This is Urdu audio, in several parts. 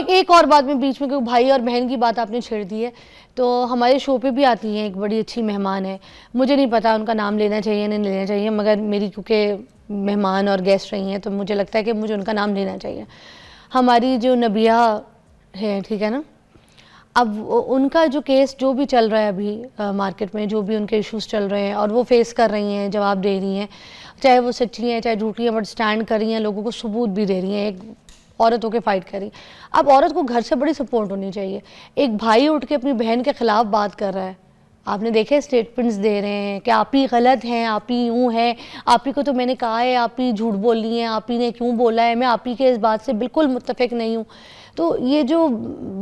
ایک اور بات میں بیچ میں، کیونکہ بھائی اور بہن کی بات آپ نے چھیڑ دی ہے، تو ہمارے شو پہ بھی آتی ہیں، ایک بڑی اچھی مہمان ہے، مجھے نہیں پتا ان کا نام لینا چاہیے نہیں لینا چاہیے، مگر میری کیونکہ مہمان اور گیسٹ رہی ہیں تو مجھے لگتا ہے کہ مجھے ان کا نام لینا چاہیے. ہماری جو نبیہ ہے، ٹھیک ہے نا، اب ان کا جو کیس جو بھی چل رہا ہے ابھی مارکیٹ میں، جو بھی ان کے ایشوز چل رہے ہیں اور وہ فیس کر رہی ہیں، جواب دے رہی ہیں، چاہے وہ سچی ہیں چاہے جھوٹی ہیں، بٹ سٹینڈ کر رہی ہیں، لوگوں کو ثبوت بھی دے رہی ہیں، ایک عورت ہو کے فائٹ کر رہی. اب عورت کو گھر سے بڑی سپورٹ ہونی چاہیے. ایک بھائی اٹھ کے اپنی بہن کے خلاف بات کر رہا ہے، آپ نے دیکھے اسٹیٹمنٹس دے رہے ہیں کہ آپ ہی غلط ہیں، آپ ہی یوں ہیں، آپ ہی کو تو میں نے کہا ہے، آپ ہی جھوٹ بول رہی ہیں، آپ ہی نے کیوں بولا ہے، میں آپ ہی کے اس بات سے بالکل متفق نہیں ہوں. تو یہ جو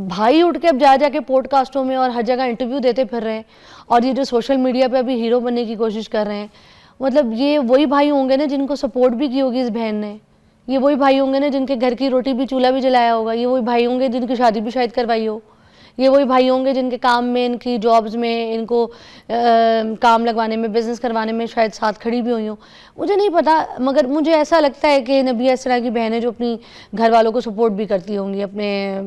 بھائی اٹھ کے اب جا کے پوڈ کاسٹوں میں اور ہر جگہ انٹرویو دیتے پھر رہے ہیں، اور یہ جو سوشل میڈیا پہ ابھی ہیرو بننے کی کوشش کر رہے ہیں، مطلب یہ وہی بھائی ہوں گے نا جن کو سپورٹ بھی کی ہوگی اس بہن نے، یہ وہی بھائی ہوں گے نا جن کے گھر کی روٹی بھی چولہا بھی جلایا ہوگا، یہ وہی بھائی ہوں گے جن کی شادی بھی شاید کروائی ہو، یہ وہی بھائی ہوں گے جن کے کام میں، ان کی جابز میں، ان کو کام لگوانے میں، بزنس کروانے میں شاید ساتھ کھڑی بھی ہوئی ہوں. مجھے نہیں پتا، مگر مجھے ایسا لگتا ہے کہ نبیہ اس طرح کی بہن ہے جو اپنی گھر والوں کو سپورٹ بھی کرتی ہوں گی، اپنے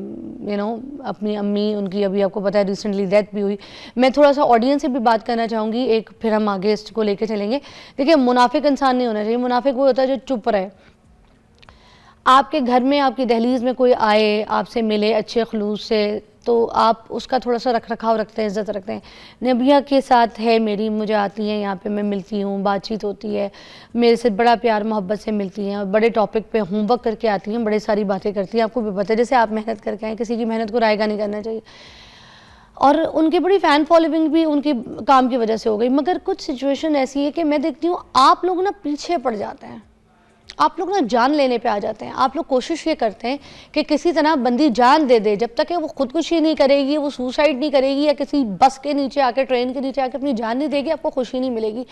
اپنی امی، ان کی ابھی آپ کو پتا ہے ریسنٹلی ڈیتھ بھی ہوئی. میں تھوڑا سا آڈینس سے بھی بات کرنا چاہوں گی ایک، پھر ہم آگے اس کو لے کے چلیں گے. دیکھیں، منافق انسان نہیں ہونا چاہیے. منافق وہ ہوتا ہے جو چپ رہے. آپ کے گھر میں، آپ کی دہلیز میں کوئی آئے، آپ سے ملے اچھے خلوص سے، تو آپ اس کا تھوڑا سا رکھ رکھاؤ رکھتے ہیں، عزت رکھتے ہیں. نبیہ کے ساتھ ہے میری، مجھے آتی ہیں یہاں پہ، میں ملتی ہوں، بات چیت ہوتی ہے، میرے سے بڑا پیار محبت سے ملتی ہیں، اور بڑے ٹاپک پہ ہوم ورک کر کے آتی ہیں، بڑے ساری باتیں کرتی ہیں. آپ کو بھی پتہ ہے جیسے آپ محنت کر کے آئیں، کسی کی محنت کو رائے گا نہیں کرنا چاہیے. اور ان کی بڑی فین فالوئنگ بھی ان کی کام کی وجہ سے ہو گئی. مگر کچھ سچویشن ایسی ہے کہ میں دیکھتی ہوں آپ لوگ نا پیچھے پڑ جاتے ہیں، آپ لوگ نا جان لینے پہ آ جاتے ہیں. آپ لوگ کوشش یہ کرتے ہیں کہ کسی طرح بندی جان دے دے، جب تک کہ وہ خودکشی نہیں کرے گی، وہ سوسائڈ نہیں کرے گی، یا کسی بس کے نیچے آ کے، ٹرین کے نیچے آ کے اپنی جان نہیں دے گی، آپ کو خوشی نہیں ملے گی.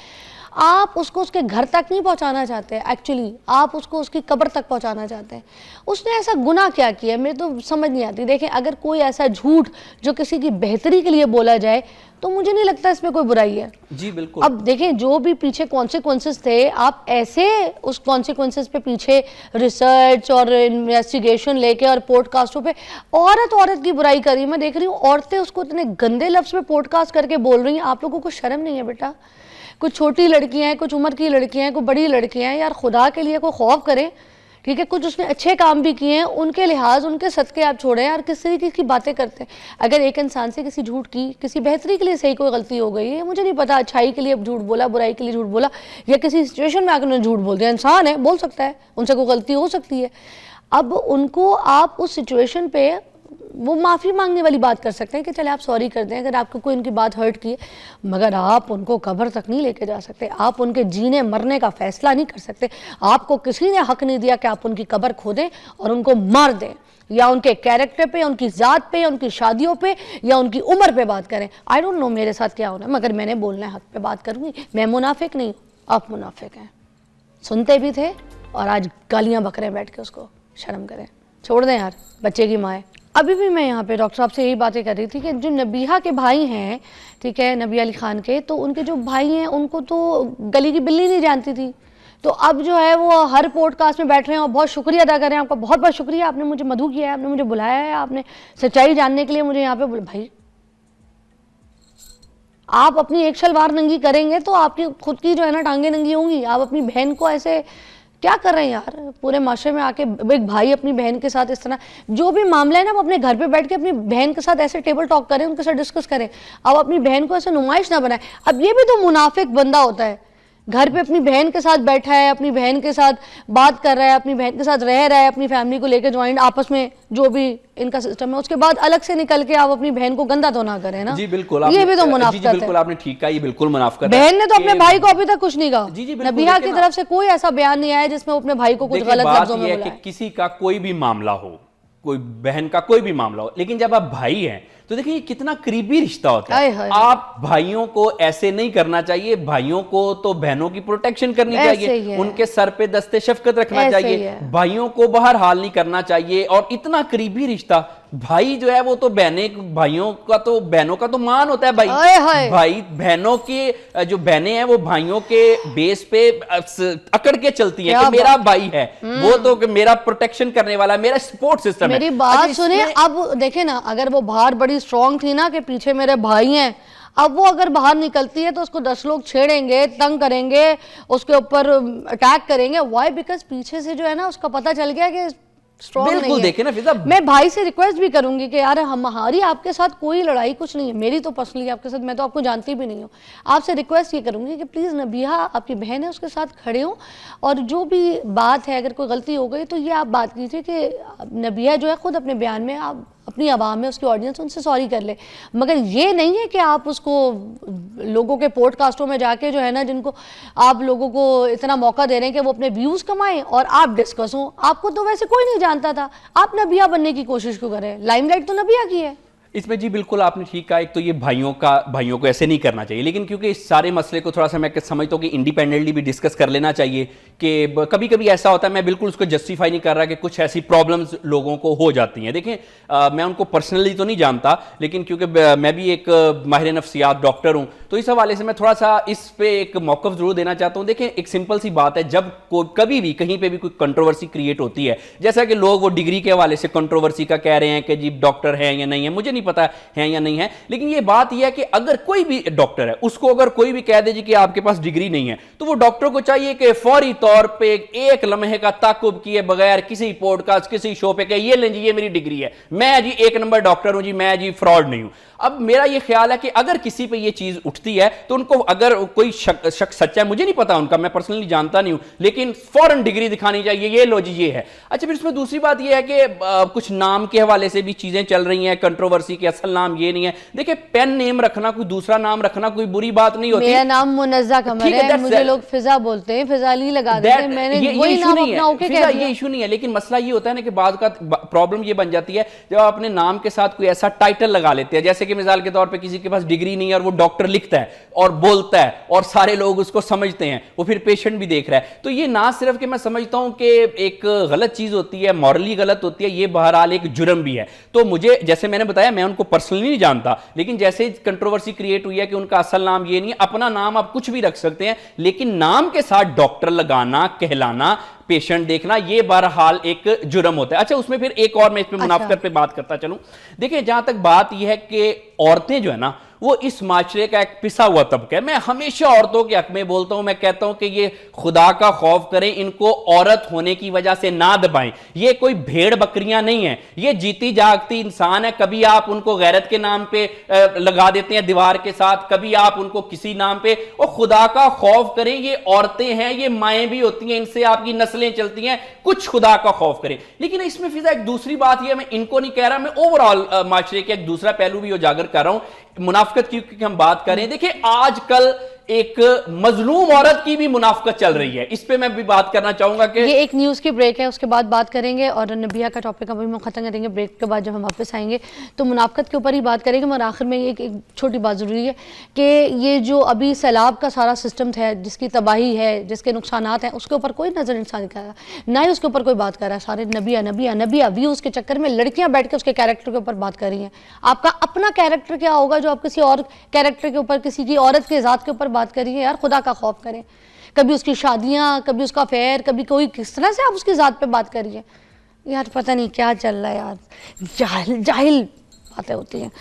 آپ اس کو اس کے گھر تک نہیں پہنچانا چاہتے، ایکچولی آپ اس کو اس کی قبر تک پہنچانا چاہتے ہیں. اس نے ایسا گناہ کیا کیا ہے، میرے تو سمجھ نہیں آتی. دیکھیں، اگر کوئی ایسا جھوٹ جو کسی کی بہتری کے لیے بولا جائے تو مجھے نہیں لگتا اس میں کوئی برائی ہے. جی بالکل. اب دیکھیں، جو بھی پیچھے کانسیکوینسز تھے، آپ ایسے اس کانسیکوینسز پہ پیچھے ریسرچ اور انویسٹیگیشن لے کے اور پوڈ کاسٹوں پہ عورت کی برائی کر رہی. میں دیکھ رہی ہوں عورتیں اس کو اتنے گندے لفظ پہ پوڈ کاسٹ کر کے بول رہی ہیں. آپ لوگوں کو شرم نہیں ہے بیٹا؟ کچھ چھوٹی لڑکیاں ہیں، کچھ عمر کی لڑکیاں ہیں، کوئی بڑی لڑکیاں ہیں، یار خدا کے لیے کوئی خوف کریں. ٹھیک ہے، کچھ اس نے اچھے کام بھی کیے ہیں، ان کے لحاظ، ان کے صدقے آپ چھوڑیں یار. کس طریقے کی باتیں کرتے ہیں؟ اگر ایک انسان سے کسی جھوٹ کی، کسی بہتری کے لیے صحیح کوئی غلطی ہو گئی ہے، مجھے نہیں پتا اچھائی کے لیے جھوٹ بولا، برائی کے لیے جھوٹ بولا، یا کسی سچویشن میں آ کے انہوں نے جھوٹ بول دیا، انسان ہے، بول سکتا ہے، ان سے کوئی غلطی ہو سکتی ہے. اب ان کو آپ اس سچویشن پہ وہ معافی مانگنے والی بات کر سکتے ہیں کہ چلے آپ سوری کر دیں اگر آپ کو کوئی ان کی بات ہرٹ کی ہے، مگر آپ ان کو قبر تک نہیں لے کے جا سکتے. آپ ان کے جینے مرنے کا فیصلہ نہیں کر سکتے. آپ کو کسی نے حق نہیں دیا کہ آپ ان کی قبر کھودیں اور ان کو مار دیں، یا ان کے کیریکٹر پہ، ان کی ذات پہ، یا ان کی شادیوں پہ، یا ان کی عمر پہ بات کریں. آئی ڈونٹ نو میرے ساتھ کیا ہونا ہے، مگر میں نے بولنا ہے، حق پہ بات کروں گی. میں منافق نہیں ہوں، آپ منافق ہیں. سنتے بھی تھے اور آج گالیاں بک رہے ہیں بیٹھ کے. اس کو شرم کریں، چھوڑ دیں یار، بچے کی ماں ہے. ابھی بھی میں یہاں پہ ڈاکٹر صاحب سے یہی باتیں کر رہی تھی کہ جو نبیہہ کے بھائی ہیں، ٹھیک ہے، نبی علی خان کے، تو ان کے جو بھائی ہیں ان کو تو گلی کی بلی نہیں جانتی تھی. تو اب جو ہے وہ ہر پوڈ کاسٹ میں بیٹھ رہے ہیں اور بہت شکریہ ادا کر رہے ہیں. آپ کا بہت بہت شکریہ، آپ نے مجھے مدعو کیا ہے، آپ نے مجھے بلایا ہے، آپ نے سچائی جاننے کے لیے مجھے یہاں پہ بھائی آپ اپنی ایک شلوار ننگی کریں گے تو آپ کی خود کی جو ہے نا ٹانگیں ننگی ہوں گی. آپ اپنی بہن کو ایسے کیا کر رہے ہیں یار؟ پورے معاشرے میں آ کے ایک بھائی اپنی بہن کے ساتھ اس طرح، جو بھی معاملہ ہے نا، وہ اپنے گھر پہ بیٹھ کے اپنی بہن کے ساتھ ایسے ٹیبل ٹاک کریں، ان کے ساتھ ڈسکس کریں. آپ اپنی بہن کو ایسے نمائش نہ بنائیں. اب یہ بھی تو منافق بندہ ہوتا ہے، گھر پہ اپنی بہن کے ساتھ بیٹھا ہے، اپنی بہن کے ساتھ بات کر رہا ہے، اپنی بہن کے ساتھ رہ رہا ہے، اپنی فیملی کو لے کے جوائنٹ آپس میں جو بھی ان کا سسٹم ہے، اس کے بعد الگ سے نکل کے آپ اپنی بہن کو گندا تو نہ کریں نا. جی بالکل، یہ بھی تو منافقت ہے. جی بالکل آپ نے ٹھیک کہا، یہ بالکل منافقت ہے. بہن نے تو اپنے بھائی کو ابھی تک کچھ نہیں کہا. جی جی بالکل. نبیہہ کی طرف سے کوئی ایسا بیان نہیں آیا جس میں وہ اپنے بھائی کو کچھ غلط لفظوں میں بولا ہے. کہ کسی کا کوئی بھی معاملہ ہو، کوئی بہن کا کوئی بھی معاملہ ہو، لیکن جب آپ بھائی ہیں تو دیکھیں یہ کتنا قریبی رشتہ ہوتا ہے. آپ بھائیوں کو ایسے نہیں کرنا چاہیے. بھائیوں کو تو بہنوں کی پروٹیکشن کرنی چاہیے، ان کے سر پہ دست شفقت رکھنا چاہیے، بھائیوں کو باہر حال نہیں کرنا چاہیے. اور اتنا قریبی رشتہ بھائی جو ہے وہ تو بھائیوں کا تو مان ہوتا ہے بھائی بہنوں کے جو بہنیں ہیں وہ بھائیوں کے بیس پہ اکڑ کے چلتی ہیں کہ میرا بھائی ہے وہ تو میرا پروٹیکشن کرنے والا میرا سپورٹ سسٹم ہے. میری بات سنیں, اب دیکھیں نا, اگر وہ باہر بڑی سٹرونگ تھی نا کہ پیچھے میرے بھائی ہیں, اب وہ اگر باہر نکلتی ہے تو اس کو 10 لوگ چھیڑیں گے, تنگ کریں گے, اس کے اوپر اٹیک کریں گے. وائی؟ بیکاز پیچھے سے جو ہے نا اس کا پتہ چل گیا کہ بالکل دیکھیں نا فضا, میں بھائی سے ریکویسٹ بھی کروں گی کہ یار ہماری آپ کے ساتھ کوئی لڑائی کچھ نہیں ہے, میری تو پرسنلی آپ کے ساتھ, میں تو آپ کو جانتی بھی نہیں ہوں, آپ سے ریکویسٹ یہ کروں گی کہ پلیز نبیہہ آپ کی بہن ہے اس کے ساتھ کھڑے ہوں, اور جو بھی بات ہے اگر کوئی غلطی ہو گئی تو یہ آپ بات کیجئے کہ نبیہہ جو ہے خود اپنے بیان میں آپ اپنی عوام میں اس کی آڈینس ان سے سوری کر لے, مگر یہ نہیں ہے کہ آپ اس کو لوگوں کے پوڈ کاسٹوں میں جا کے جو ہے نا, جن کو آپ لوگوں کو اتنا موقع دے رہے ہیں کہ وہ اپنے ویوز کمائیں اور آپ ڈسکس ہوں. آپ کو تو ویسے کوئی نہیں جانتا تھا, آپ نبیہہ بننے کی کوشش کیوں کریں؟ لائم لائٹ تو نبیہہ کی ہے. اس میں جی بالکل آپ نے ٹھیک کہا, ایک تو یہ بھائیوں کو ایسے نہیں کرنا چاہیے, لیکن کیونکہ اس سارے مسئلے کو تھوڑا سا میں سمجھتا ہوں کہ انڈیپینڈنٹلی بھی ڈسکس کر لینا چاہیے کہ کبھی کبھی ایسا ہوتا ہے, میں بالکل اس کو جسٹیفائی نہیں کر رہا کہ کچھ ایسی پرابلمز لوگوں کو ہو جاتی ہیں. دیکھیں میں ان کو پرسنلی تو نہیں جانتا, لیکن کیونکہ میں بھی ایک ماہر نفسیات ڈاکٹر ہوں, تو اس حوالے سے میں تھوڑا سا اس پہ ایک موقف ضرور دینا چاہتا ہوں. دیکھیں ایک سمپل سی بات ہے, جب کبھی بھی کہیں پہ بھی کوئی کنٹروورسی کریٹ ہوتی ہے, جیسا کہ لوگ وہ ڈگری کے حوالے سے کنٹروورسی کا کہہ رہے ہیں کہ جی ڈاکٹر ہیں یا نہیں ہے, مجھے نہیں پتا ہے یا نہیں ہے, لیکن یہ بات یہ ہے کہ اگر کوئی بھی ڈاکٹر ہے اس کو اگر کوئی بھی کہہ دے جی کہ آپ کے پاس ڈگری نہیں ہے, تو وہ ڈاکٹر کو چاہیے کہ فوری طور پہ ایک لمحے کا تعاقب کیے بغیر کسی پوڈ کاسٹ کسی شو پہ کہ یہ لیں جی یہ میری ڈگری ہے, میں جی 1 نمبر ڈاکٹر ہوں جی, میں جی فراڈ نہیں ہوں. اب میرا یہ خیال ہے کہ اگر کسی پہ یہ چیز اٹھتی ہے تو ان کو, اگر کوئی شخص سچا ہے, مجھے نہیں پتا ان کا, میں پرسنلی جانتا نہیں ہوں, لیکن فوراً ڈگری دکھانی چاہیے, یہ لو جی یہ ہے. اچھا پھر اس میں دوسری بات یہ ہے کہ کچھ نام کے حوالے سے بھی چیزیں چل رہی ہیں کنٹروورسی کے, اصل نام یہ نہیں ہے. دیکھیں پین نیم رکھنا, کوئی دوسرا نام رکھنا کوئی بری بات نہیں ہوتی. میرا نام منزہ قمر ہے, مجھے لوگ فضا بولتے ہیں, فضا علی لگا دیتے ہیں, میں نے وہی نام اپنا اوکے کہہ دیا. یہ ایشو نہیں ہے, لیکن مسئلہ یہ ہوتا ہے نا کہ بعض کا پرابلم یہ بن جاتی ہے جب آپ اپنے نام کے ساتھ کوئی ایسا ٹائٹل لگا لیتے ہیں, جیسے کہ مثال کے طور پہ کسی کے پاس ڈگری نہیں ہے اور وہ ڈاکٹر لکھتا ہے اور بولتا ہے اور سارے لوگ اس کو سمجھتے ہیں, وہ پھر پیشنٹ بھی دیکھ رہا ہے. تو یہ نہ صرف کہ میں سمجھتا ہوں کہ ایک غلط چیز ہوتی ہے, مورلی غلط ہوتی ہے, یہ بہرحال ایک جرم بھی ہے. تو مجھے جیسے میں نے بتایا میں ان کو پرسنلی نہیں جانتا, لیکن جیسے کنٹروورسی کریٹ ہوئی ہے کہ ان کا اصل نام یہ نہیں ہے, اپنا نام آپ کچھ بھی رکھ سکتے ہیں, لیکن نام کے ساتھ ڈاکٹر لگانا, کہلانا, پیشنٹ دیکھنا, یہ بہرحال ایک جرم ہوتا ہے. اچھا اس میں پھر ایک اور میں اس پہ منافقت پہ بات کرتا چلوں. دیکھیں جہاں تک بات یہ ہے کہ عورتیں جو ہے نا وہ اس معاشرے کا ایک پسا ہوا طبقہ ہے. میں ہمیشہ عورتوں کے حق میں بولتا ہوں, میں کہتا ہوں کہ یہ خدا کا خوف کریں, ان کو عورت ہونے کی وجہ سے نہ دبائیں. یہ کوئی بھیڑ بکریاں نہیں ہیں, یہ جیتی جاگتی انسان ہے. کبھی آپ ان کو غیرت کے نام پہ لگا دیتے ہیں دیوار کے ساتھ, کبھی آپ ان کو کسی نام پہ, اور خدا کا خوف کریں. یہ عورتیں ہیں, یہ مائیں بھی ہوتی ہیں, ان سے آپ کی نسلیں چلتی ہیں, کچھ خدا کا خوف کریں. لیکن اس میں فضا ایک دوسری بات یہ ہے, میں ان کو نہیں کہہ رہا, میں اوورآل معاشرے کے ایک دوسرا پہلو بھی اجاگر کر رہا ہوں. منافقت کی ہم بات کریں, دیکھیں آج کل ایک مظلوم عورت کی بھی منافقت چل رہی ہے, اس پہ میں بھی بات کرنا چاہوں گا کہ یہ ایک نیوز کی بریک ہے, اس کے بعد بات کریں گے, اور نبیہہ کا ٹاپک ابھی ہم ختم کریں گے. بریک کے بعد جب ہم واپس آئیں گے تو منافقت کے اوپر ہی بات کریں گے. مگر آخر میں ایک چھوٹی بات ضروری ہے کہ یہ جو ابھی سیلاب کا سارا سسٹم ہے, جس کی تباہی ہے, جس کے نقصانات ہیں, اس کے اوپر کوئی نظر انسان نہیں کر رہا, نہ ہی اس کے اوپر کوئی بات کر رہا ہے. سارے نبیہہ ویوز کے چکر میں لڑکیاں بیٹھ کے اس کے کیریکٹر کے اوپر بات کر رہی ہیں. آپ کا اپنا کیریکٹر کیا ہوگا جو آپ کسی اور کیریکٹر کے اوپر, کسی کی عورت کے ذات کے اوپر بات کر رہی ہیں؟ یار خدا کا خوف کریں. کبھی اس کی شادیاں, کبھی اس کا افیئر, کبھی کوئی, کس طرح سے آپ اس کی ذات پہ بات کر رہی ہیں. یار پتہ نہیں کیا چل رہا ہے یار, جاہل باتیں ہوتی ہیں.